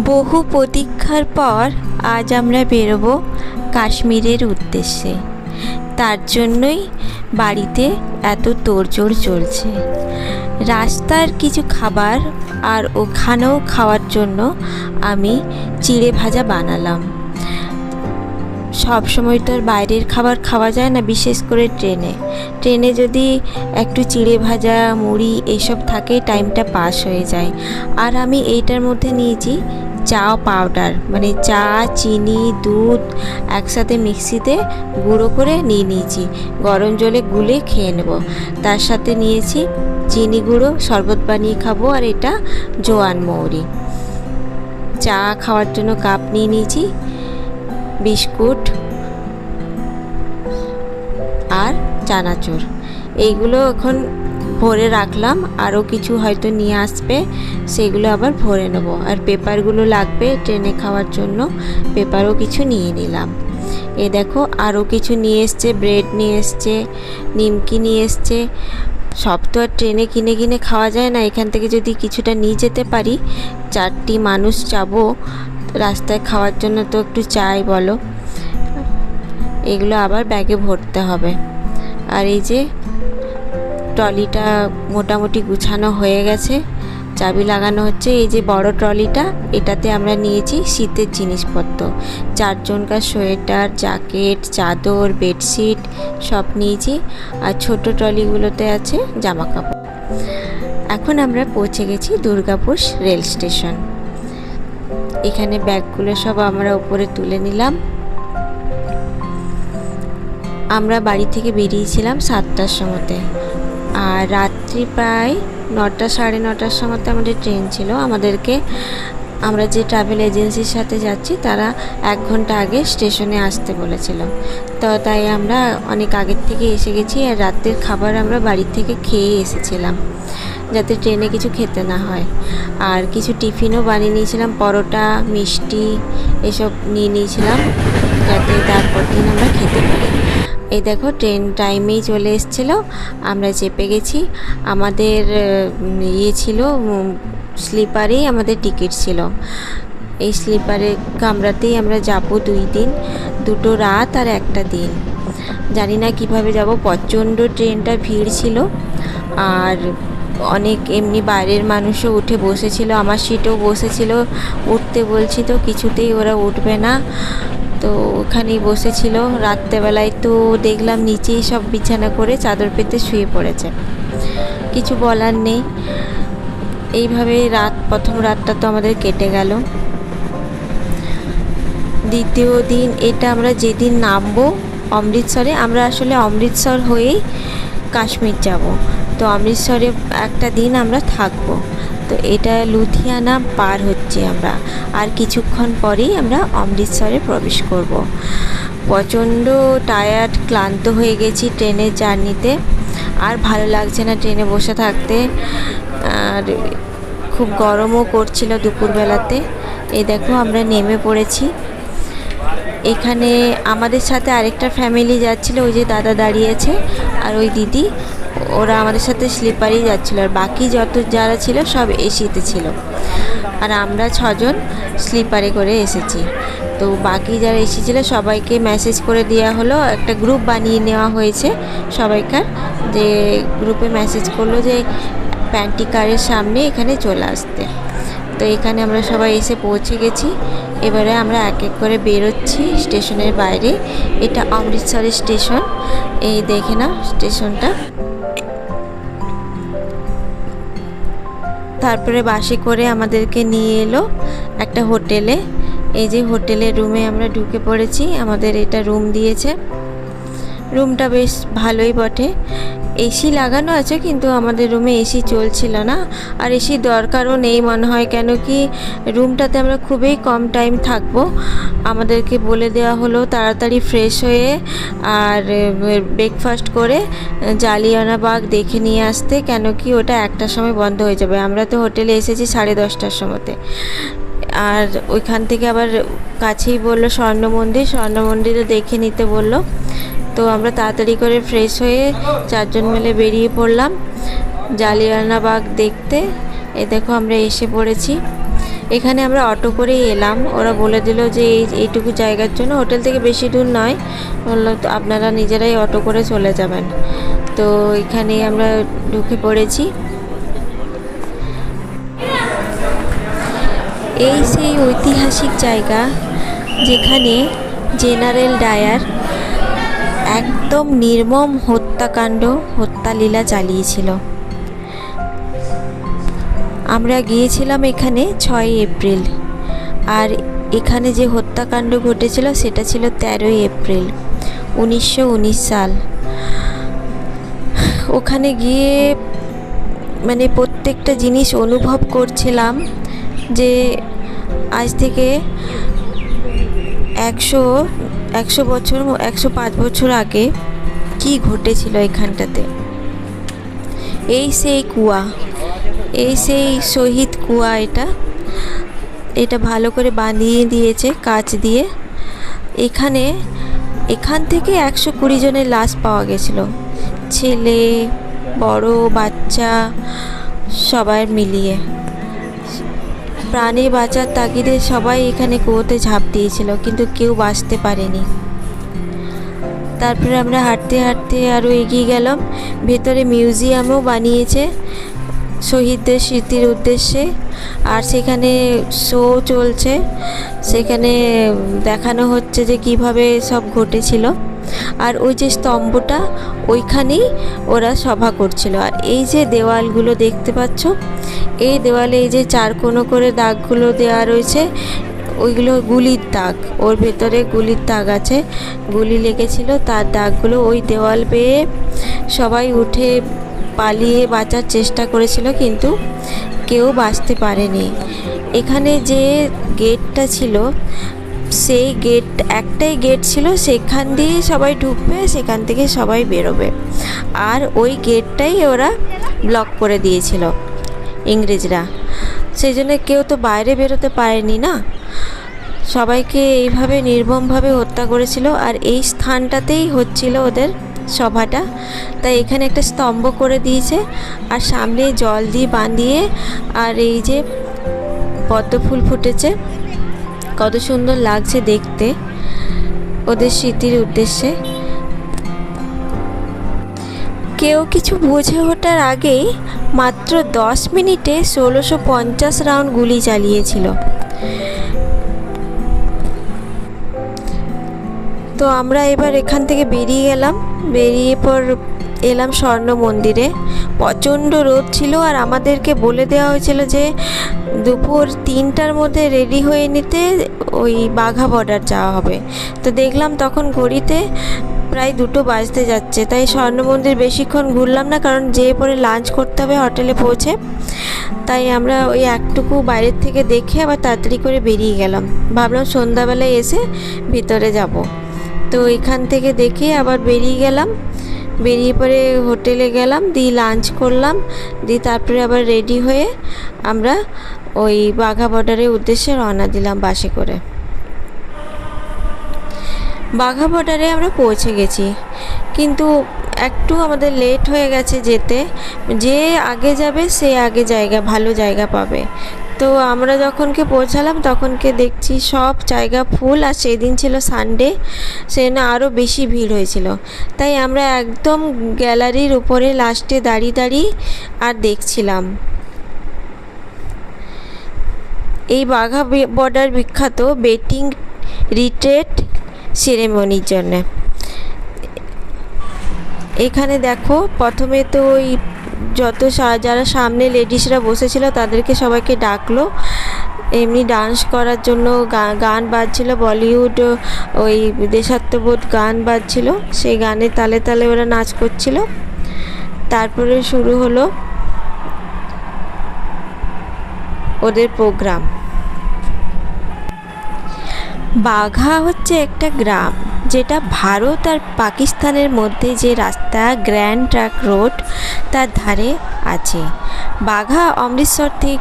বহু প্রতীক্ষার পর আজ আমরা বেরোবো কাশ্মীরের উদ্দেশ্যে। তার জন্যই বাড়িতে এত তোড়জোড় চলছে। রাস্তার কিছু খাবার আর ওখানেও খাওয়ার জন্য আমি চিড়ে ভাজা বানালাম। সব সময় তো আর বাইরের খাবার খাওয়া যায় না, বিশেষ করে ট্রেনে যদি একটু চিড়ে ভাজা মুড়ি এসব থাকে টাইমটা পাস হয়ে যায়। আর আমি এইটার মধ্যে নিয়েছি চা পাউডার, মানে চা, চিনি, দুধ একসাথে মিক্সিতে গুঁড়ো করে নিয়েছি, গরম জলে গুলে খেয়ে নেব। তার সাথে নিয়েছি চিনি গুঁড়ো, শরবত বানিয়ে খাবো। আর এটা জোয়ান মৌরি। চা খাওয়ার জন্য কাপ নিয়ে নিয়েছি, বিস্কুট আর চানাচুর, এইগুলো এখন ভরে রাখলাম। আরও কিছু হয়তো নিয়ে আসবে, সেগুলো আবার ভরে নেব। আর পেপারগুলো লাগবে ট্রেনে খাওয়ার জন্য, পেপারও কিছু নিয়ে নিলাম। এ দেখো আরও কিছু নিয়ে এসছে, ব্রেড নিয়ে এসছে, নিমকি নিয়ে এসছে। সব তো আর ট্রেনে কিনে কিনে খাওয়া যায় না, এখান থেকে যদি কিছুটা নিয়ে যেতে পারি। 4টি মানুষ যাবো রাস্তায় খাওয়ার জন্য, তো একটু চাই বলো। এগুলো আবার ব্যাগে ভরতে হবে। আর এই যে ট্রলিটা মোটামুটি গুছানো হয়ে গেছে, চাবি লাগানো হচ্ছে। এই যে বড় ট্রলিটা, এটাতে আমরা নিয়েছি শীতের জিনিসপত্র, 4 জনকার সোয়েটার, জ্যাকেট, চাদর, বেডশিট সব নিয়েছি। আর ছোট ট্রলিগুলোতে আছে জামা কাপড়। এখন আমরা পৌঁছে গেছি দুর্গাপুর রেল স্টেশন। এখানে ব্যাগগুলো সব আমরা উপরে তুলে নিলাম। আমরা বাড়ি থেকে বেরিয়েছিলাম 7টার সময়তে, আর রাত্রি প্রায় 9টা সাড়ে 9টার সময়তে আমাদের ট্রেন ছিল। আমরা যে ট্রাভেল এজেন্সির সাথে যাচ্ছি তারা 1 ঘন্টা আগে স্টেশনে আসতে বলেছিল। তো তাই আমরা অনেক আগের থেকে এসে গেছি। আর রাতের খাবার আমরা বাড়ি থেকে খেয়ে এসেছিলাম, যাতে ট্রেনে কিছু খেতে না হয়। আর কিছু টিফিনও বানিয়ে নিয়েছিলাম, পরোটা, মিষ্টি এসব নিয়ে নিয়েছিলাম, যাতে তারপর দিন আমরা খেতে পারি। এই দেখো ট্রেন টাইমেই চলে এসেছিল, আমরা চেপে গেছি। আমাদের ছিল স্লিপারেই আমাদের টিকিট ছিল। এই স্লিপারে কামরাতেই আমরা যাব 2 দিন, 2 রাত আর 1 দিন। জানি না কিভাবে যাব, প্রচণ্ড ট্রেনটা ভিড় ছিল। আর অনেক এমনি বাইরের মানুষও উঠে বসেছিল, আমার সিটেও বসেছিল। উঠতে বলছি তো কিছুতেই ওরা উঠবে না, তো ওখানেই বসেছিল। রাত্রেবেলায় তো দেখলাম নিচেই সব বিছানা করে চাদর পেতে শুয়ে পড়েছে, কিছু বলার নেই। এইভাবে প্রথম রাতটা তো আমাদের কেটে গেল। দ্বিতীয় দিন, এটা আমরা যেদিন নামবো অমৃতসরে, আমরা আসলে অমৃতসর হয়েই কাশ্মীর যাব। তো অমৃতসরে 1 দিন আমরা থাকবো। তো এটা লুধিয়ানা পার হচ্ছি আমরা, আর কিছুক্ষণ পরেই আমরা অমৃতসরে প্রবেশ করব। প্রচণ্ড টায়ার্ড, ক্লান্ত হয়ে গেছি ট্রেনের জার্নিতে, আর ভালো লাগছে না ট্রেনে বসে থাকতে। আর খুব গরমও করছিল দুপুরবেলাতে। এই দেখো আমরা নেমে পড়েছি। এখানে আমাদের সাথে আরেকটা ফ্যামিলি যাচ্ছিল, ওই যে দাদা দাঁড়িয়েছে আর ওই দিদি, ওরা আমাদের সাথে স্লিপারেই যাচ্ছিলো। আর বাকি যারা ছিল সব এসিতে ছিল, আর আমরা 6 জন স্লিপারে করে এসেছি। তো বাকি যারা এসেছিলো সবাইকে মেসেজ করে দেওয়া হলো, একটা গ্রুপ বানিয়ে নেওয়া হয়েছে সবাইকার, যে গ্রুপে মেসেজ করলো যে প্যান্টিকারের সামনে এখানে চলে আসতে। তো এখানে আমরা সবাই এসে পৌঁছে গেছি। এবারে আমরা এক এক করে বেরোচ্ছি স্টেশনের বাইরে। এটা অমৃতসরের স্টেশন, এই দেখে না স্টেশনটা। তারপরে বাসে করে আমাদেরকে নিয়ে এলো একটা হোটেলে। এই যে হোটেলের রুমে আমরা ঢুকে পড়েছি, আমাদের এটা রুম দিয়েছে। রুমটা বেশ ভালোই বটে, এসি লাগানো আছে, কিন্তু আমাদের রুমে এসি চলছিল না। আর এসি দরকারও নেই মনে হয়, কেন কি রুমটাতে আমরা খুবই কম টাইম থাকবো। আমাদেরকে বলে দেওয়া হলো তাড়াতাড়ি ফ্রেশ হয়ে আর ব্রেকফাস্ট করে জালিয়ানবাগ দেখে নিয়ে আসতে, কেন কি ওটা 1টার সময় বন্ধ হয়ে যাবে। আমরা তো হোটেলে এসেছি 10:30টার সময়তে। আর ওইখান থেকে আবার কাছেই বললো স্বর্ণ মন্দিরে দেখে নিতে বললো। তো আমরা তাড়াতাড়ি করে ফ্রেশ হয়ে 4 জন মিলে বেরিয়ে পড়লাম জালিয়ানবাগ দেখতে। এই দেখো আমরা এসে পড়েছি। এখানে আমরা অটো করেই এলাম। ওরা বলে দিল যে এইটুকু জায়গার জন্য হোটেল থেকে বেশি দূর নয়, বললো তো আপনারা নিজেরাই অটো করে চলে যাবেন। তো এখানে আমরা ঢুকে পড়েছি। এই সেই ঐতিহাসিক জায়গা যেখানে জেনারেল ডায়ার একদম নির্মম হত্যালীলা চালিয়েছিল। আমরা গিয়েছিলাম এখানে 6 এপ্রিল, আর এখানে যে হত্যাকাণ্ড ঘটেছিল সেটা ছিল 13 এপ্রিল 1919 সাল। ওখানে গিয়ে মানে প্রত্যেকটা জিনিস অনুভব করছিলাম যে আজ থেকে 100 বছর 105 বছর আগে কি ঘটেছিল এখানটাতে। এই সেই কুয়া, এই সেই শহীদ কুয়া। এটা ভালো করে বাঁধিয়ে দিয়েছে কাঁচ দিয়ে। এখান থেকে 120 জনের লাশ পাওয়া গেছিল, ছেলে বড় বাচ্চা সবাই মিলিয়ে। প্রাণে বাঁচার তাগিদে সবাই এখানে কুয়োতে ঝাঁপ দিয়েছিল, কিন্তু কেউ বাঁচতে পারেনি। তারপরে আমরা হাঁটতে হাঁটতে আরও এগিয়ে গেলাম। ভেতরে মিউজিয়ামও বানিয়েছে শহীদদের স্মৃতির উদ্দেশ্যে, আর সেখানে শো চলছে। সেখানে দেখানো হচ্ছে যে কিভাবে সব ঘটেছিল। আর ওই যে স্তম্ভটা, ওইখানেই ওরা সভা করছিল। আর এই যে দেওয়ালগুলো দেখতে পাচ্ছ, এই দেওয়ালে এই যে 4 কোণ করে দাগগুলো দেওয়া রয়েছে, ওইগুলো গুলির দাগ। ওর ভেতরে গুলির দাগ আছে, গুলি লেগেছিল তার দাগগুলো। ওই দেওয়াল বেয়ে সবাই উঠে পালিয়ে বাঁচার চেষ্টা করেছিল, কিন্তু কেউ বাঁচতে পারেনি। এখানে যে গেটটা ছিল, সেই একটাই গেট ছিল, সেখান দিয়ে সবাই ঢুকবে, সেখান থেকে সবাই বেরোবে। আর ওই গেটটাই ওরা ব্লক করে দিয়েছিল ইংরেজরা। সেই জন্য কেউ তো বাইরে বেরোতে পারেনি না, সবাইকে এইভাবে নির্মমভাবে হত্যা করেছিল। আর এই স্থানটাতেই হচ্ছিল ওদের সভাটা, তাই এখানে একটা স্তম্ভ করে দিয়েছে, আর সামনে জল দিয়ে বাঁধিয়ে, আর এই যে পদ্ম ফুল ফুটেছে, কত সুন্দর লাগছে দেখতে ওদের স্মৃতির উদ্দেশ্যে। কেউ কিছু বুঝে ওঠার আগেই মাত্র 10 মিনিটে 1650 রাউন্ড গুলি চালিয়েছিল। তো আমরা এবার এখান থেকে বেরিয়ে গেলাম। বেরিয়ে পর এলাম স্বর্ণ মন্দিরে। প্রচণ্ড রোদ ছিল, আর আমাদেরকে বলে দেওয়া হয়েছিল যে দুপুর 3টার মধ্যে রেডি হয়ে নিতে ওই বাঘা বর্ডার যাওয়া হবে। তো দেখলাম তখন ঘড়িতে প্রায় 2টো বাজতে যাচ্ছে, তাই স্বর্ণ মন্দির বেশিক্ষণ ঘুরলাম না, কারণ যেয়ে পরে লাঞ্চ করতে হবে হোটেলে পৌঁছে। তাই আমরা ওই একটুকু বাইরের থেকে দেখে আবার তাড়াতাড়ি করে বেরিয়ে গেলাম। ভাবলাম সন্ধ্যাবেলায় এসে ভিতরে যাব। তো এখান থেকে দেখে আবার বেরিয়ে গেলাম। বেরিয়ে পরে হোটেলে গেলাম, দিয়ে লাঞ্চ করলাম, দিয়ে তারপরে আবার রেডি হয়ে আমরা ওই বাঘা বর্ডারের উদ্দেশ্যে রওনা দিলাম বাসে করে। বাঘা বর্ডারে আমরা পৌঁছে গেছি, কিন্তু একটু আমাদের লেট হয়ে গেছে যেতে। যে আগে যাবে সে আগে ভালো জায়গা পাবে। তো আমরা যখনকে পৌঁছালাম তখনকে দেখছি সব জায়গা ফুল, আর সেই দিন ছিল সানডে, সেজন্য আরও বেশি ভিড় হয়েছিল। তাই আমরা একদম গ্যালারির উপরে লাস্টে দাঁড়িয়ে আর দেখছিলাম। এই বাঘা বর্ডার বিখ্যাত বেটিং রিট্রিট সেরেমনির জন্যে। এখানে দেখো, প্রথমে তো ওই যারা সামনে লেডিসরা বসেছিল তাদেরকে সবাইকে ডাকলো এমনি ডান্স করার জন্য। গান বাজছিল, বলিউড ওই দেশাত্মবোধ গান বাজছিল, সেই গানের তালে তালে ওরা নাচ করছিল। তারপরে শুরু হলো ওদের প্রোগ্রাম। বাঘা হচ্ছে একটা গ্রাম যেটা ভারত আর পাকিস্তানের মধ্যে যে রাস্তা গ্র্যান্ড ট্রাঙ্ক রোড তার ধারে আছে। বাঘা অমৃতসর থেকে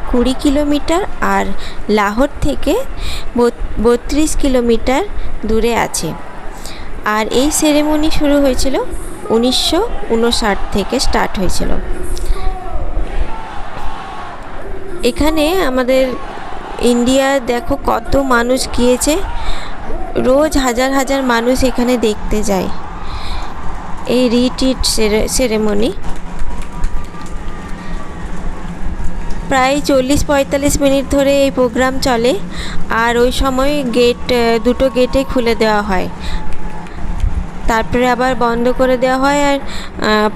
20 কিলোমিটার আর লাহোর থেকে 32 কিলোমিটার দূরে আছে। আর এই সেরেমনি শুরু হয়েছিল 1959 থেকে স্টার্ট হয়েছিল। এখানে আমাদের ইন্ডিয়া দেখো কত মানুষ গিয়েছে, রোজ হাজার হাজার মানুষ এখানে দেখতে যায় এই রিট্রিট সেরেমনি। প্রায় 40-45 মিনিট ধরে এই প্রোগ্রাম চলে, আর ওই সময় দুটো গেটে খুলে দেওয়া হয়, তারপরে আবার বন্ধ করে দেওয়া হয়, আর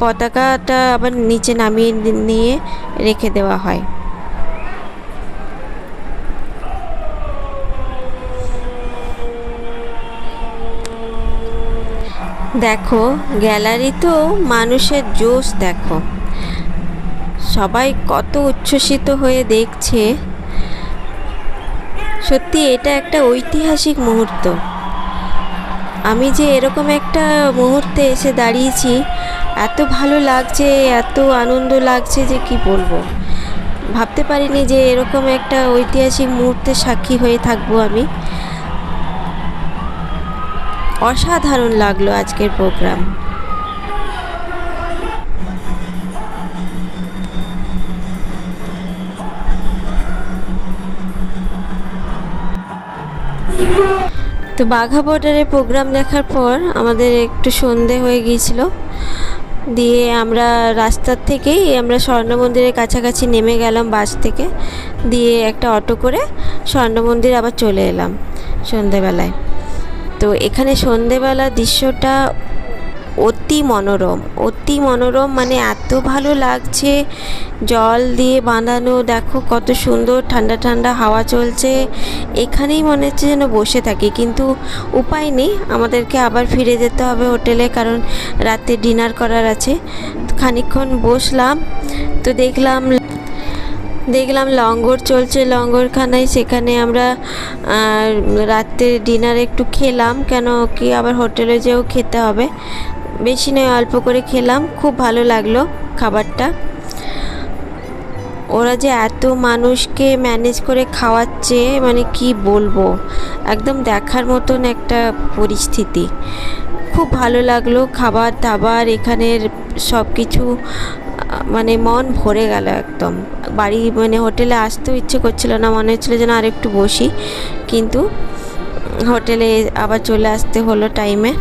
পতাকাটা আবার নিচে নামিয়ে নিয়ে রেখে দেওয়া হয়। দেখো গ্যালারি তো মানুষের জোশ, দেখো সবাই কত উচ্ছ্বসিত হয়ে দেখছে। সত্যি এটা একটা ঐতিহাসিক মুহূর্ত। আমি যে এরকম একটা মুহূর্তে এসে দাঁড়িয়েছি, এত ভালো লাগছে, এত আনন্দ লাগছে যে কি বলবো। ভাবতে পারিনি যে এরকম একটা ঐতিহাসিক মুহূর্তের সাক্ষী হয়ে থাকবো আমি। অসাধারণ লাগলো আজকের প্রোগ্রাম। তো বাঘা বর্ডারের প্রোগ্রাম দেখার পর আমাদের একটু সন্ধে হয়ে গিয়েছিল, দিয়ে আমরা রাস্তার থেকেই আমরা স্বর্ণ মন্দিরের কাছাকাছি নেমে গেলাম বাস থেকে, দিয়ে একটা অটো করে স্বর্ণ মন্দির আবার চলে এলাম সন্ধেবেলায়। তো এখানে সন্ধেবেলা দৃশ্যটা অতি মনোরম, অতি মনোরম, মানে এত ভালো লাগছে। জল দিয়ে বাঁধানো, দেখো কত সুন্দর ঠান্ডা ঠান্ডা হাওয়া চলছে। এখানেই মনে হচ্ছে যেন বসে থাকি, কিন্তু উপায় নেই, আমাদেরকে আবার ফিরে যেতে হবে হোটেলে, কারণ রাতে ডিনার করার আছে। খানিকক্ষণ বসলাম, তো দেখলাম লঙ্গর চলছে, লঙ্গরখানায় সেখানে আমরা রাতে ডিনার একটু খেলাম, কেন কি আবার হোটেলে যেও খেতে হবে। বেশি নয়, অল্প করে খেলাম, খুব ভালো লাগলো খাবারটা। ওরা যে এত মানুষকে ম্যানেজ করে খাওয়াচ্ছে, মানে কি বলবো, একদম দেখার মতন একটা পরিস্থিতি। খুব ভালো লাগলো খাবার দাবার, এখানের সব কিছু, মানে মন ভরে গেল একদম। বাড়ি মানে হোটেলে আসতেও ইচ্ছে করছিল না, মনে হচ্ছিলো যেন আর একটু বসি, কিন্তু হোটেলে আবার চলে আসতে হলো টাইমে।